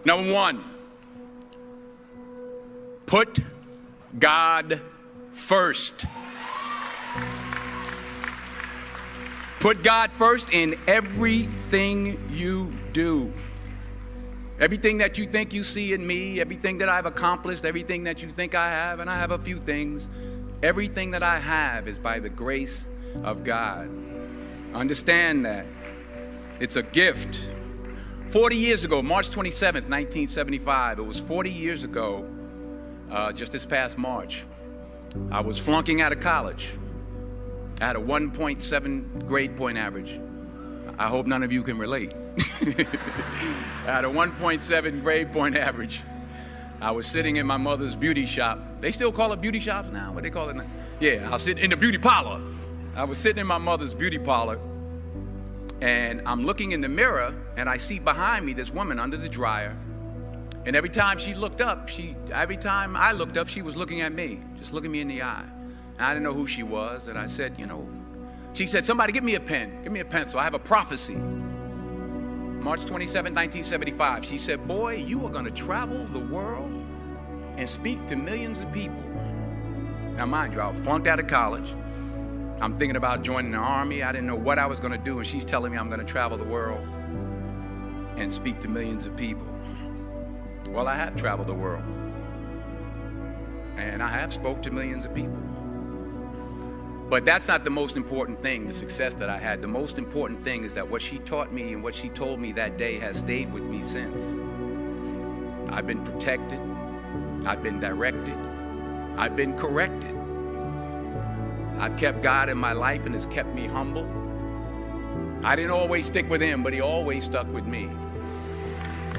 Number one, put God first. Put God first in everything you do. Everything that you think you see in me, everything that I've accomplished, everything that you think I have, and I have a few things, everything that I have is by the grace of God. Understand that. It's a gift. 40 years ago, March 27th, 1975, it was 40 years ago, just this past March, I was flunking out of college. I had a 1.7 grade point average. I hope none of you can relate. I had a 1.7 grade point average. I was sitting in my mother's beauty shop. They still call it beauty shops now? What they call it now? Yeah, I was sitting in the beauty parlor. I was sitting in my mother's beauty parlor, and I'm looking in the mirror, and I see behind me this woman under the dryer. And every time she looked up, every time I looked up, she was looking at me, just looking me in the eye. And I didn't know who she was, and I said, she said, somebody give me a pen, give me a pencil. I have a prophecy. March 27, 1975, she said, boy, you are going to travel the world and speak to millions of people. Now, mind you, I flunked out of college. I'm thinking about joining the army. I didn't know what I was going to do, and she's telling me I'm going to travel the world and speak to millions of people. Well, I have traveled the world, and I have spoke to millions of people. But that's not the most important thing, the success that I had. The most important thing is that what she taught me and what she told me that day has stayed with me since. I've been protected. I've been directed. I've been corrected. I've kept God in my life and has kept me humble. I didn't always stick with him, but he always stuck with me.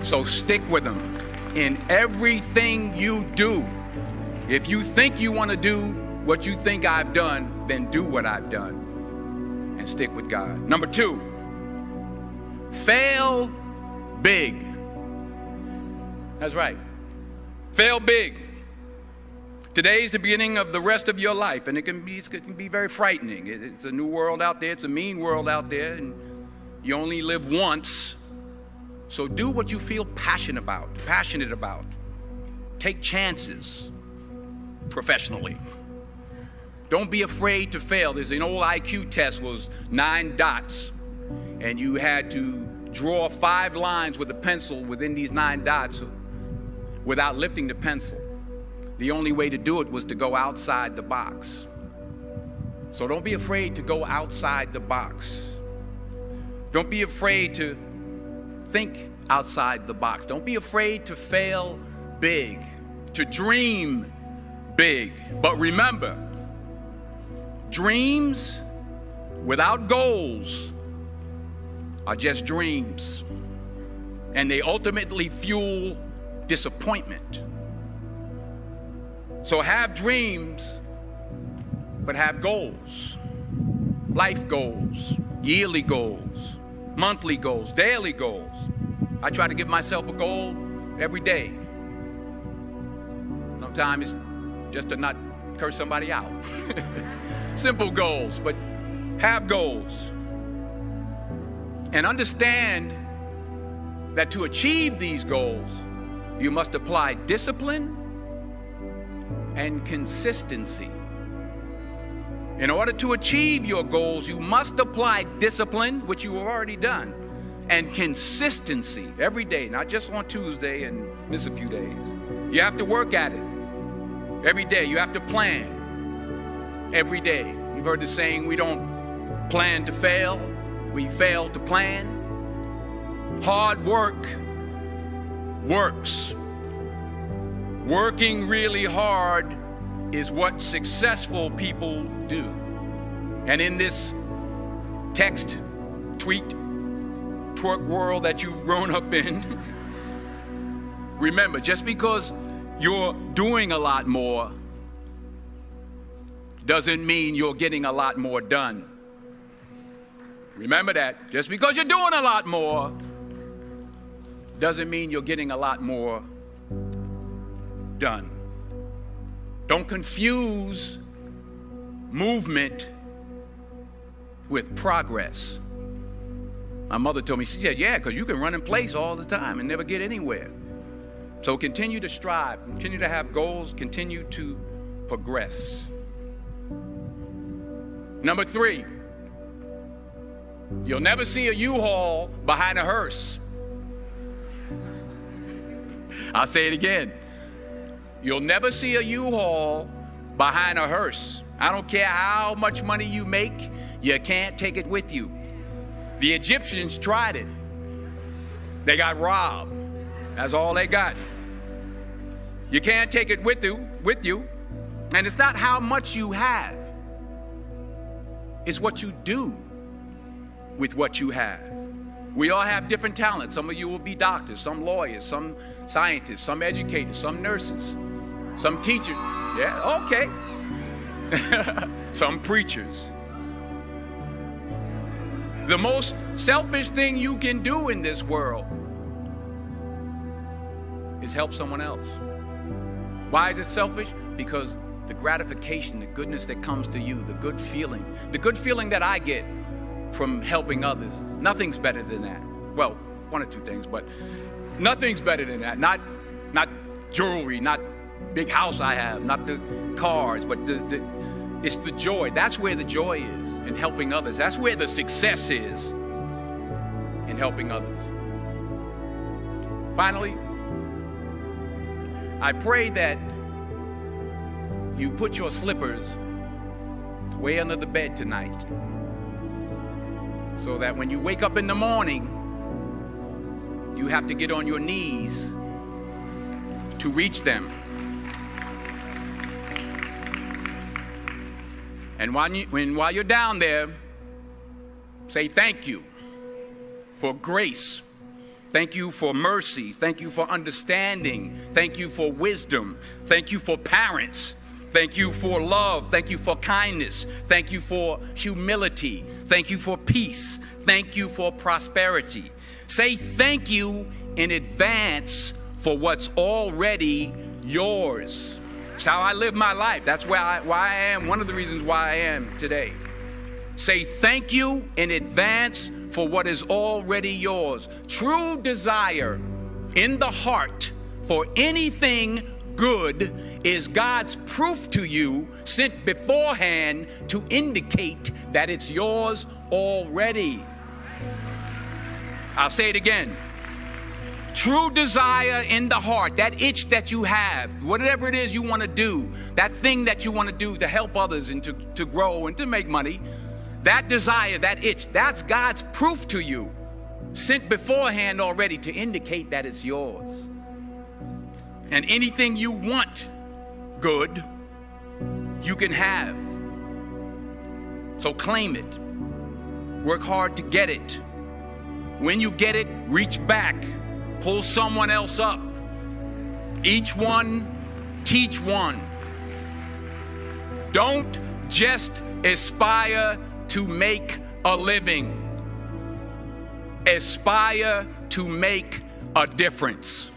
So stick with him in everything you do. If you think you want to do what you think I've done, then do what I've done and stick with God. Number two, fail big. That's right. Fail big. Today's the beginning of the rest of your life, and it can be very frightening. It's a new world out there. It's a mean world out there, and you only live once. So do what you feel passionate about. Take chances professionally. Don't be afraid to fail. There's an old IQ test, was 9 dots, and you had to draw 5 lines with a pencil within these 9 dots without lifting the pencil. The only way to do it was to go outside the box. So don't be afraid to go outside the box. Don't be afraid to think outside the box. Don't be afraid to fail big, to dream big. But remember, dreams without goals are just dreams, and they ultimately fuel disappointment. So have dreams, but have goals. Life goals, yearly goals, monthly goals, daily goals. I try to give myself a goal every day. Sometimes it's just to not curse somebody out. Simple goals, but have goals. And understand that to achieve these goals, you must apply discipline and consistency. In order to achieve your goals, you must apply discipline, which you have already done, and consistency every day, not just on Tuesday and miss a few days. You have to work at it every day. You have to plan every day. You've heard the saying, we don't plan to fail, we fail to plan. Hard work works. Working really hard is what successful people do. And in this text, tweet, twerk world that you've grown up in, remember, just because you're doing a lot more doesn't mean you're getting a lot more done. Remember that. Just because you're doing a lot more doesn't mean you're getting a lot more done. Don't confuse movement with progress. My mother told me, she said, yeah, because you can run in place all the time and never get anywhere. So continue to strive, continue to have goals, continue to progress. Number 3, you'll never see a U-Haul behind a hearse. I'll say it again. You'll never see a U-Haul behind a hearse. I don't care how much money you make, you can't take it with you. The Egyptians tried it. They got robbed. That's all they got. You can't take it with you. And it's not how much you have. It's what you do with what you have. We all have different talents. Some of you will be doctors, some lawyers, some scientists, some educators, some nurses, some teachers. Yeah, okay. Some preachers. The most selfish thing you can do in this world is help someone else. Why is it selfish? Because the gratification, the goodness that comes to you, the good feeling that I get from helping others, nothing's better than that. Well, one or two things, but nothing's better than that. Not jewelry, not big house I have, not the cars, but it's the joy. That's where the joy is, in helping others. That's where the success is, in helping others. Finally, I pray that you put your slippers way under the bed tonight, so that when you wake up in the morning, you have to get on your knees to reach them. And while you're down there, say thank you for grace. Thank you for mercy. Thank you for understanding. Thank you for wisdom. Thank you for parents. Thank you for love. Thank you for kindness. Thank you for humility. Thank you for peace. Thank you for prosperity. Say thank you in advance for what's already yours. It's how I live my life. That's why I am, one of the reasons why I am today. Say thank you in advance for what is already yours. True desire in the heart for anything good is God's proof to you, sent beforehand to indicate that it's yours already. I'll say it again. True desire in the heart, that itch that you have, whatever it is you want to do, that thing that you want to do to help others and to grow and to make money, that desire, that itch, that's God's proof to you, sent beforehand already to indicate that it's yours. And anything you want good, you can have. So claim it. Work hard to get it. When you get it, reach back. Pull someone else up. Each one, teach one. Don't just aspire to make a living. Aspire to make a difference.